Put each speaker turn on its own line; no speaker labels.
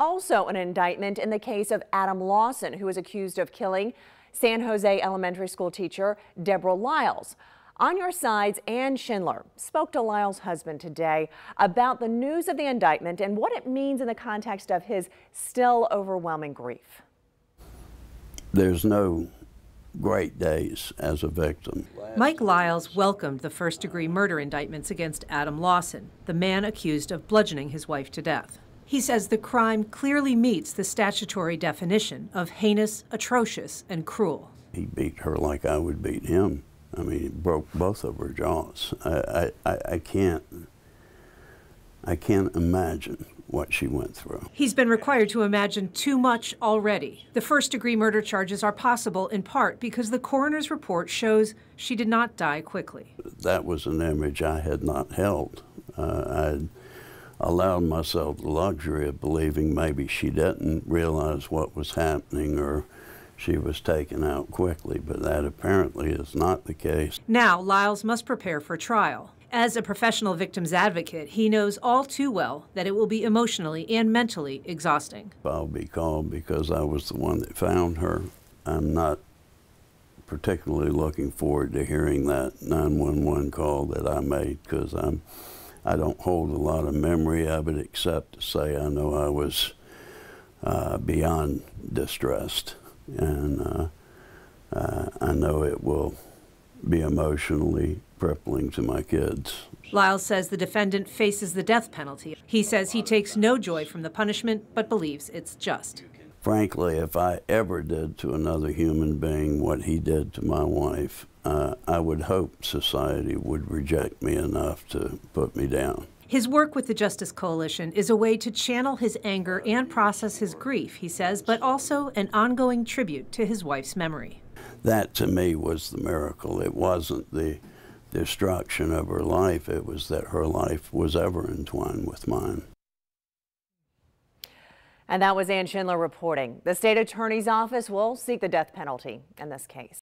also an indictment in the case of Adam Lawson, who is accused of killing San Jose elementary school teacher Debra Liles. On Your Side's Ann Schindler spoke to Liles' husband today about the news of the indictment and what it means in the context of his still overwhelming grief.
There's no great days as a victim.
Mike Liles welcomed the first-degree murder indictments against Adam Lawson, the man accused of bludgeoning his wife to death. He says the crime clearly meets the statutory definition of heinous, atrocious, and cruel.
He beat her like I would beat him. I mean, he broke both of her jaws. I can't imagine what she went through.
He's been required to imagine too much already. The first-degree murder charges are possible in part because the coroner's report shows she did not die quickly.
That was an image I had not held. I'd allowed myself the luxury of believing maybe she didn't realize what was happening or she was taken out quickly, but that apparently is not the case.
Now, Liles must prepare for trial. As a professional victims advocate, he knows all too well that it will be emotionally and mentally exhausting.
I'll be called because I was the one that found her. I'm not particularly looking forward to hearing that 911 call that I made because I don't hold a lot of memory of it except to say I know I was beyond distressed. And I know it will be emotionally crippling to my kids.
Liles says the defendant faces the death penalty. He says he takes no joy from the punishment, but believes it's just.
Frankly, if I ever did to another human being what he did to my wife, I would hope society would reject me enough to put me down.
His work with the Justice Coalition is a way to channel his anger and process his grief, he says, but also an ongoing tribute to his wife's memory.
That, to me, was the miracle. It wasn't the destruction of her life. It was that her life was ever entwined with mine.
And that was Ann Schindler reporting. The state attorney's office will seek the death penalty in this case.